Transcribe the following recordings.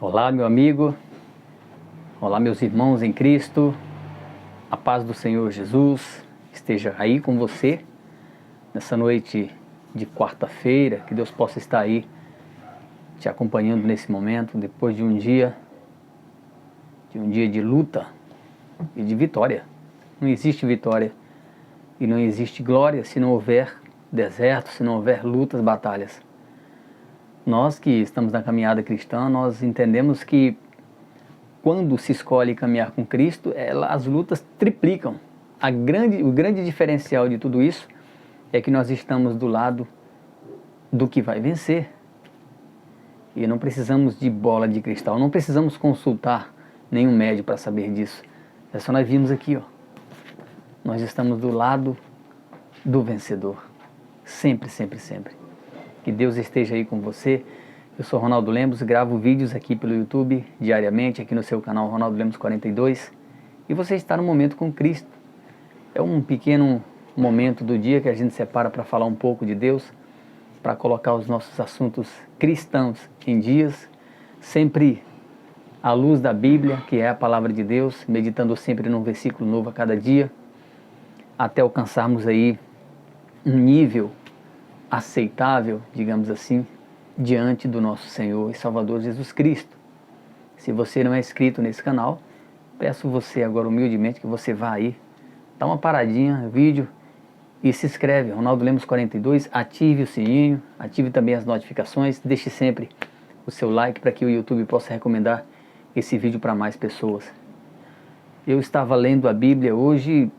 Olá, meu amigo. Olá, meus irmãos em Cristo. A paz do Senhor Jesus esteja aí com você nessa noite de quarta-feira. Que Deus possa estar aí te acompanhando nesse momento, depois de um dia de luta e de vitória. Não existe vitória e não existe glória se não houver deserto, se não houver lutas, batalhas. Nós que estamos na caminhada cristã, nós entendemos que quando se escolhe caminhar com Cristo, as lutas triplicam. O grande diferencial de tudo isso é que nós estamos do lado do que vai vencer. E não precisamos de bola de cristal, não precisamos consultar nenhum médium para saber disso. É só nós vimos aqui, ó. Nós estamos do lado do vencedor. Sempre, sempre, sempre. Que Deus esteja aí com você. Eu sou Ronaldo Lemos, gravo vídeos aqui pelo YouTube diariamente, aqui no seu canal Ronaldo Lemos 42. E você está no Momento com Cristo. É um pequeno momento do dia que a gente separa para falar um pouco de Deus, para colocar os nossos assuntos cristãos em dias, sempre à luz da Bíblia, que é a palavra de Deus, meditando sempre num versículo novo a cada dia, até alcançarmos aí um nível aceitável, digamos assim, diante do nosso Senhor e Salvador Jesus Cristo. Se você não é inscrito nesse canal, peço você agora humildemente que você vá aí, dá uma paradinha no vídeo e se inscreve, Ronaldo Lemos 42, ative o sininho, ative também as notificações, deixe sempre o seu like para que o YouTube possa recomendar esse vídeo para mais pessoas. Eu estava lendo a Bíblia hoje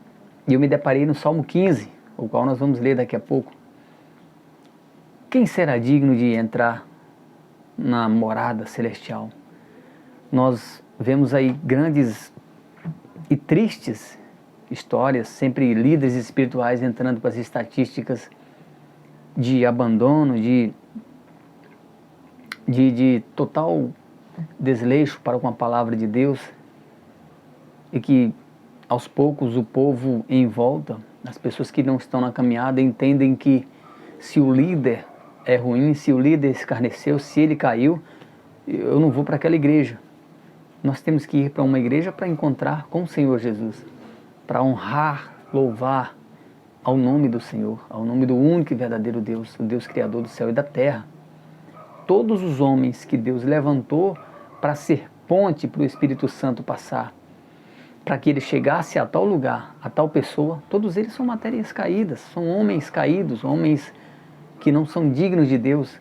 e eu me deparei no Salmo 15, o qual nós vamos ler daqui a pouco. Quem será digno de entrar na morada celestial? Nós vemos aí grandes e tristes histórias, sempre líderes espirituais entrando para as estatísticas de abandono, de total desleixo para com a palavra de Deus, e que aos poucos o povo em volta, as pessoas que não estão na caminhada, entendem que se o líder é ruim, se o líder escarneceu, se ele caiu, eu não vou para aquela igreja. Nós temos que ir para uma igreja para encontrar com o Senhor Jesus, para honrar, louvar ao nome do Senhor, ao nome do único e verdadeiro Deus, o Deus Criador do céu e da terra. Todos os homens que Deus levantou para ser ponte para o Espírito Santo passar, para que ele chegasse a tal lugar, a tal pessoa, todos eles são matérias caídas, são homens caídos, homens que não são dignos de Deus,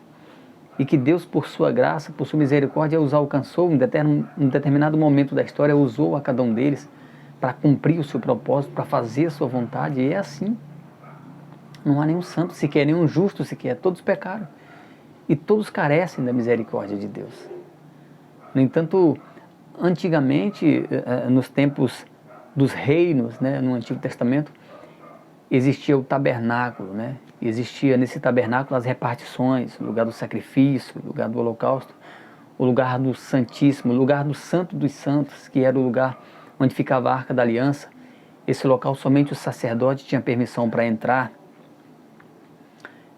e que Deus, por sua graça, por sua misericórdia, os alcançou em determinado momento da história, usou a cada um deles para cumprir o seu propósito, para fazer a sua vontade, e é assim. Não há nenhum santo sequer, nenhum justo sequer, todos pecaram, e todos carecem da misericórdia de Deus. No entanto, antigamente, nos tempos dos reinos, né, no Antigo Testamento, existia o tabernáculo, né? Existia nesse tabernáculo as repartições, o lugar do sacrifício, o lugar do holocausto, o lugar do Santíssimo, o lugar do Santo dos Santos, que era o lugar onde ficava a Arca da Aliança. Esse local somente o sacerdote tinha permissão para entrar.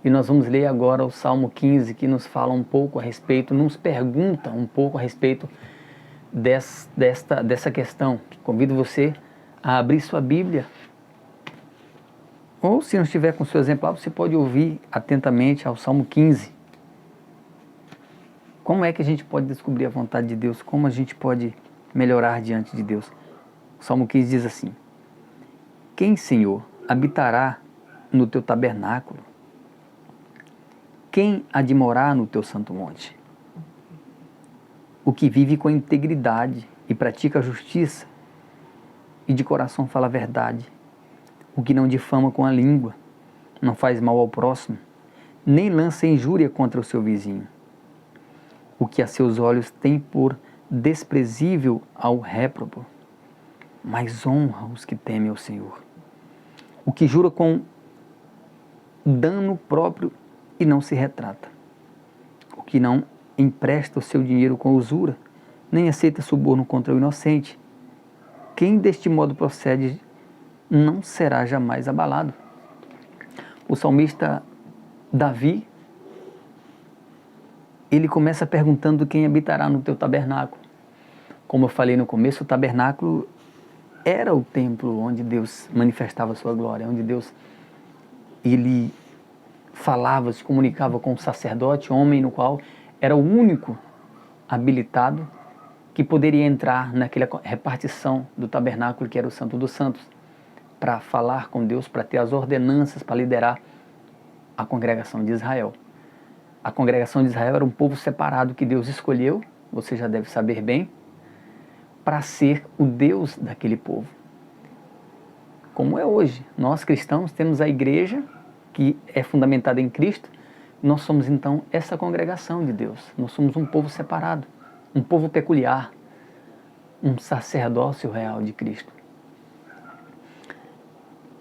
E nós vamos ler agora o Salmo 15, que nos fala um pouco a respeito, nos pergunta um pouco a respeito dessa questão. Convido você a abrir sua Bíblia, ou se não estiver com o seu exemplar, você pode ouvir atentamente ao Salmo 15. Como é que a gente pode descobrir a vontade de Deus? Como a gente pode melhorar diante de Deus? O Salmo 15 diz assim: Quem, Senhor, habitará no teu tabernáculo? Quem há de morar no teu santo monte? O que vive com integridade e pratica a justiça, e de coração fala a verdade. O que não difama com a língua, não faz mal ao próximo, nem lança injúria contra o seu vizinho. O que a seus olhos tem por desprezível ao réprobo, mas honra os que temem ao Senhor. O que jura com dano próprio e não se retrata. O que não empresta o seu dinheiro com usura, nem aceita suborno contra o inocente. Quem deste modo procede não será jamais abalado. O salmista Davi, ele começa perguntando quem habitará no teu tabernáculo. Como eu falei no começo, o tabernáculo era o templo onde Deus manifestava a sua glória, onde Deus ele falava, se comunicava com o sacerdote, homem no qual era o único habilitado que poderia entrar naquela repartição do tabernáculo que era o Santo dos Santos, para falar com Deus, para ter as ordenanças, para liderar a congregação de Israel. A congregação de Israel era um povo separado que Deus escolheu, você já deve saber bem, para ser o Deus daquele povo. Como é hoje, nós cristãos temos a igreja que é fundamentada em Cristo, nós somos então essa congregação de Deus, nós somos um povo separado, um povo peculiar, um sacerdócio real de Cristo.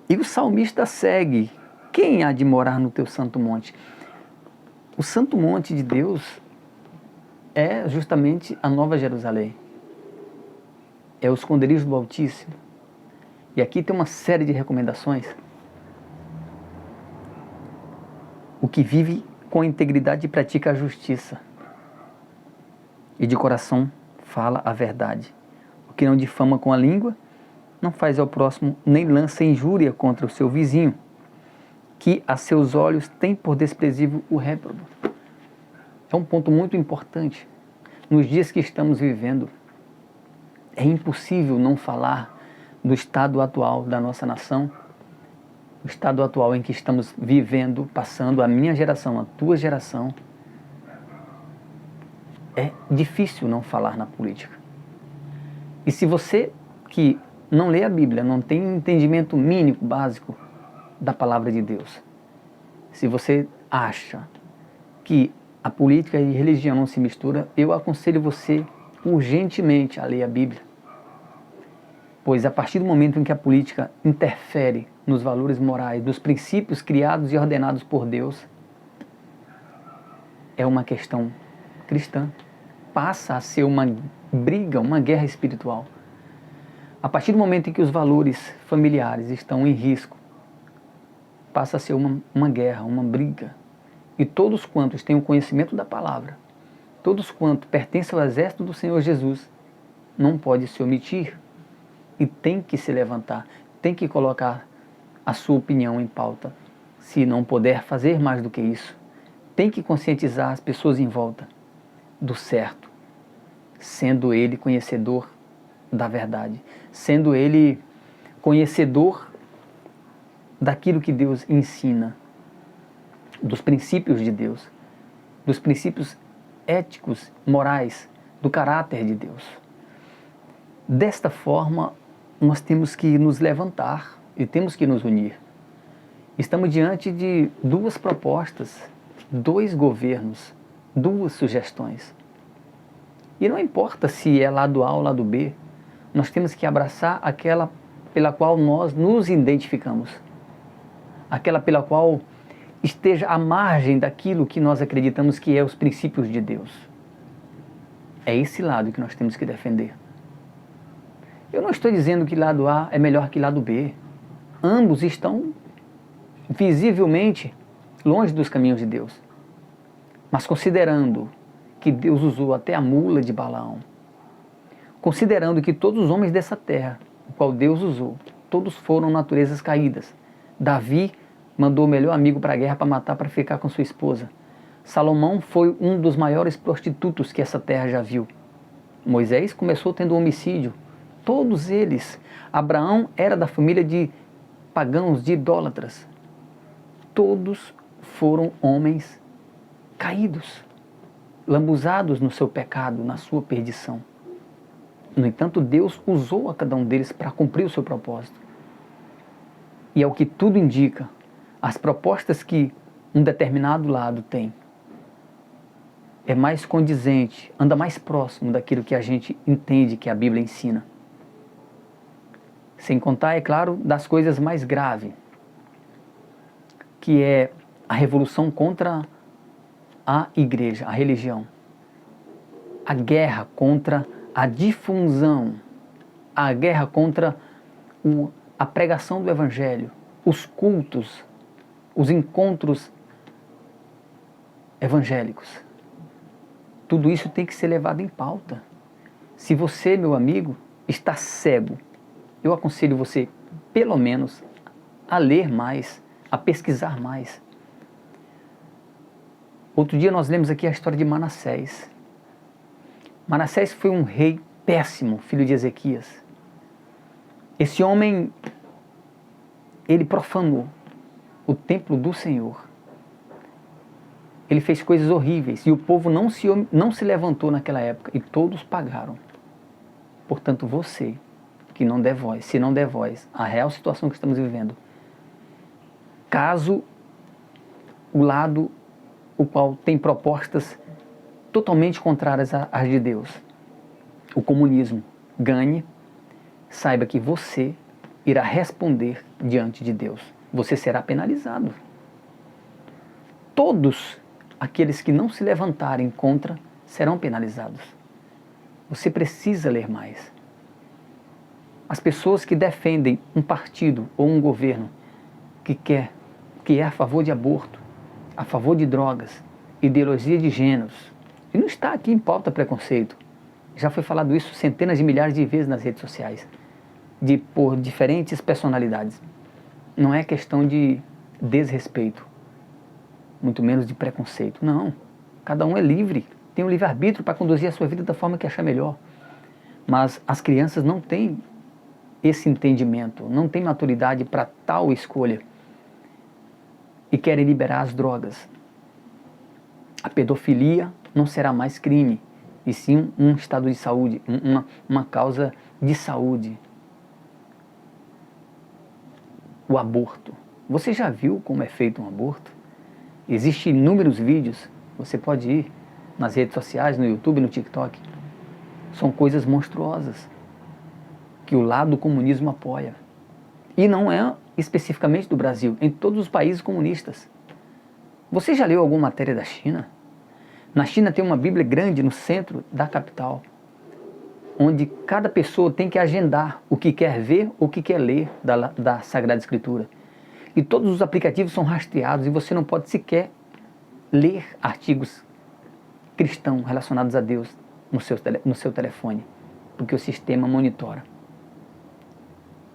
E o salmista segue: quem há de morar no teu santo monte? O santo monte de Deus é justamente a Nova Jerusalém. É o esconderijo do Altíssimo. E aqui tem uma série de recomendações. O que vive com integridade e pratica a justiça, e de coração fala a verdade. O que não difama com a língua, não faz ao próximo, nem lança injúria contra o seu vizinho, que a seus olhos tem por desprezível o réprobo. É um ponto muito importante. Nos dias que estamos vivendo, é impossível não falar do estado atual da nossa nação, o estado atual em que estamos vivendo, passando, a minha geração, a tua geração. É difícil não falar na política. E se você que não lê a Bíblia, não tem um entendimento mínimo, básico da palavra de Deus, se você acha que a política e a religião não se misturam, eu aconselho você urgentemente a ler a Bíblia. Pois a partir do momento em que a política interfere nos valores morais, dos princípios criados e ordenados por Deus, é uma questão cristã. Passa a ser uma briga, uma guerra espiritual. A partir do momento em que os valores familiares estão em risco, passa a ser uma guerra, uma briga. E todos quantos têm o conhecimento da palavra, todos quantos pertencem ao exército do Senhor Jesus, não pode se omitir e tem que se levantar, tem que colocar a sua opinião em pauta. Se não puder fazer mais do que isso, tem que conscientizar as pessoas em volta do certo, sendo ele conhecedor da verdade, sendo ele conhecedor daquilo que Deus ensina, dos princípios de Deus, dos princípios éticos, morais, do caráter de Deus. Desta forma, nós temos que nos levantar e temos que nos unir. Estamos diante de duas propostas, dois governos, duas sugestões. E não importa se é lado A ou lado B, nós temos que abraçar aquela pela qual nós nos identificamos, aquela pela qual esteja à margem daquilo que nós acreditamos que é os princípios de Deus. É esse lado que nós temos que defender. Eu não estou dizendo que lado A é melhor que lado B. Ambos estão visivelmente longe dos caminhos de Deus. Mas considerando que Deus usou até a mula de Balaão, considerando que todos os homens dessa terra, o qual Deus usou, todos foram naturezas caídas. Davi mandou o melhor amigo para a guerra para matar, para ficar com sua esposa. Salomão foi um dos maiores prostitutos que essa terra já viu. Moisés começou tendo um homicídio. Todos eles. Abraão era da família de pagãos, de idólatras. Todos foram homens caídos, lambuzados no seu pecado, na sua perdição. No entanto, Deus usou a cada um deles para cumprir o seu propósito. E ao que tudo indica, as propostas que um determinado lado tem é mais condizente, anda mais próximo daquilo que a gente entende que a Bíblia ensina. Sem contar, é claro, das coisas mais graves, que é a revolução contra a igreja, a religião. A guerra contra a difusão, a guerra contra a pregação do Evangelho, os cultos, os encontros evangélicos. Tudo isso tem que ser levado em pauta. Se você, meu amigo, está cego, eu aconselho você, pelo menos, a ler mais, a pesquisar mais. Outro dia nós lemos aqui a história de Manassés. Manassés foi um rei péssimo, filho de Ezequias. Esse homem, ele profanou o templo do Senhor. Ele fez coisas horríveis e o povo não se levantou naquela época e todos pagaram. Portanto, você que não der voz, se não der voz à real situação que estamos vivendo, caso o lado o qual tem propostas totalmente contrárias às de Deus, o comunismo, ganhe, saiba que você irá responder diante de Deus. Você será penalizado. Todos aqueles que não se levantarem contra serão penalizados. Você precisa ler mais. As pessoas que defendem um partido ou um governo que é a favor de aborto, a favor de drogas, ideologia de gêneros, e não está aqui em pauta preconceito. Já foi falado isso centenas de milhares de vezes nas redes sociais, por diferentes personalidades. Não é questão de desrespeito, muito menos de preconceito. Não. Cada um é livre, tem um livre-arbítrio para conduzir a sua vida da forma que achar melhor. Mas as crianças não têm esse entendimento, não têm maturidade para tal escolha e querem liberar as drogas. A pedofilia não será mais crime, e sim um estado de saúde, uma causa de saúde. O aborto. Você já viu como é feito um aborto? Existem inúmeros vídeos, você pode ir nas redes sociais, no YouTube, no TikTok. São coisas monstruosas que o lado do comunismo apoia. E não é especificamente do Brasil, em todos os países comunistas. Você já leu alguma matéria da China? Na China tem uma Bíblia grande no centro da capital, onde cada pessoa tem que agendar o que quer ver ou o que quer ler da Sagrada Escritura. E todos os aplicativos são rastreados e você não pode sequer ler artigos cristãos relacionados a Deus no seu telefone, porque o sistema monitora.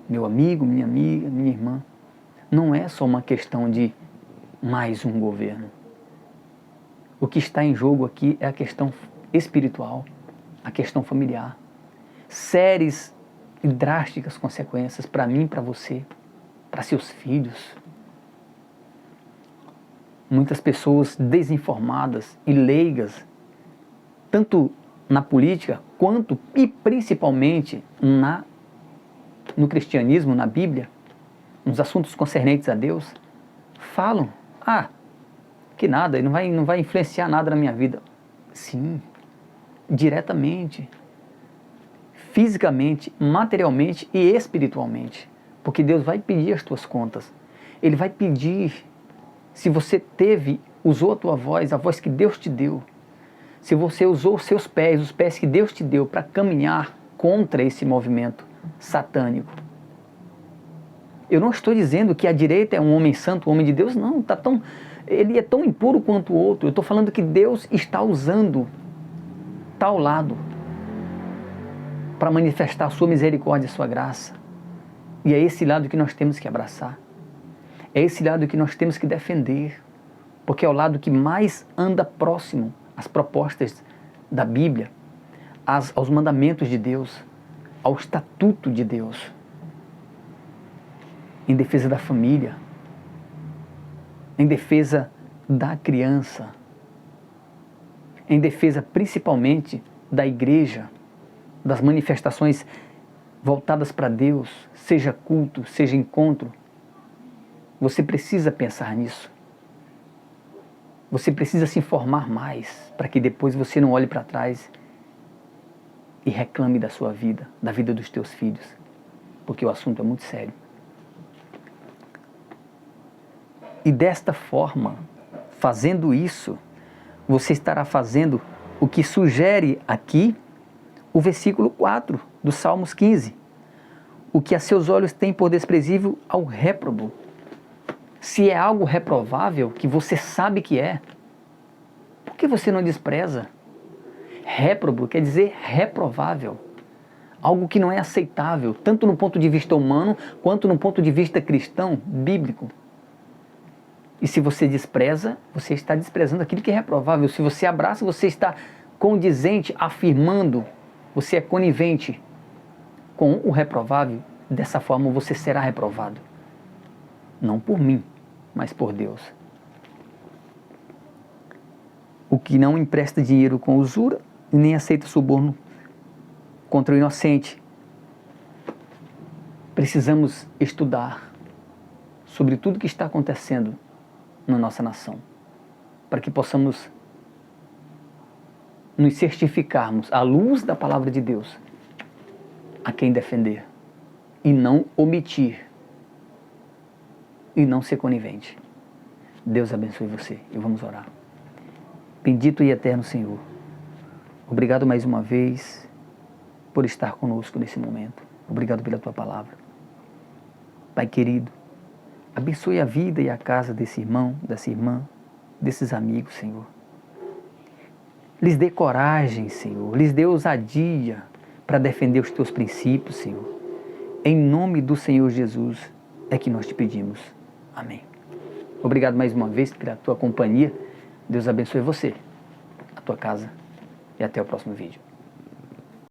Meu amigo, minha amiga, minha irmã, não é só uma questão de mais um governo. O que está em jogo aqui é a questão espiritual, a questão familiar. Sérias e drásticas consequências para mim, para você, para seus filhos. Muitas pessoas desinformadas e leigas, tanto na política quanto e principalmente no cristianismo, na Bíblia, nos assuntos concernentes a Deus, falam, que nada, não vai influenciar nada na minha vida. Sim, diretamente, fisicamente, materialmente e espiritualmente, porque Deus vai pedir as tuas contas. Ele vai pedir se você usou a tua voz, a voz que Deus te deu, se você usou os seus pés, os pés que Deus te deu para caminhar contra esse movimento satânico. Eu não estou dizendo que a direita é um homem santo, um homem de Deus, não, ele é tão impuro quanto o outro. Eu estou falando que Deus está usando tal lado para manifestar a sua misericórdia e a sua graça. E é esse lado que nós temos que abraçar. É esse lado que nós temos que defender, porque é o lado que mais anda próximo às propostas da Bíblia, aos mandamentos de Deus, ao estatuto de Deus, em defesa da família, em defesa da criança, em defesa principalmente da igreja, das manifestações voltadas para Deus, seja culto, seja encontro. Você precisa pensar nisso. Você precisa se informar mais, para que depois você não olhe para trás e reclame da sua vida, da vida dos teus filhos, porque o assunto é muito sério. E desta forma, fazendo isso, você estará fazendo o que sugere aqui o versículo 4 do Salmos 15. O que a seus olhos tem por desprezível ao réprobo. Se é algo reprovável, que você sabe que é, por que você não despreza? Réprobo quer dizer reprovável. Algo que não é aceitável, tanto no ponto de vista humano, quanto no ponto de vista cristão, bíblico. E se você despreza, você está desprezando aquilo que é reprovável. Se você abraça, você está condizente, afirmando, você é conivente com o reprovável. Dessa forma você será reprovado. Não por mim, mas por Deus. O que não empresta dinheiro com usura e nem aceita suborno contra o inocente. Precisamos estudar sobre tudo que está acontecendo na nossa nação, para que possamos nos certificarmos, à luz da palavra de Deus, a quem defender, e não omitir, e não ser conivente. Deus abençoe você, e vamos orar. Bendito e eterno Senhor, obrigado mais uma vez por estar conosco nesse momento. Obrigado pela Tua palavra. Pai querido, abençoe a vida e a casa desse irmão, dessa irmã, desses amigos, Senhor. Lhes dê coragem, Senhor. Lhes dê ousadia para defender os Teus princípios, Senhor. Em nome do Senhor Jesus é que nós te pedimos. Amém. Obrigado mais uma vez pela Tua companhia. Deus abençoe você, a tua casa e até o próximo vídeo.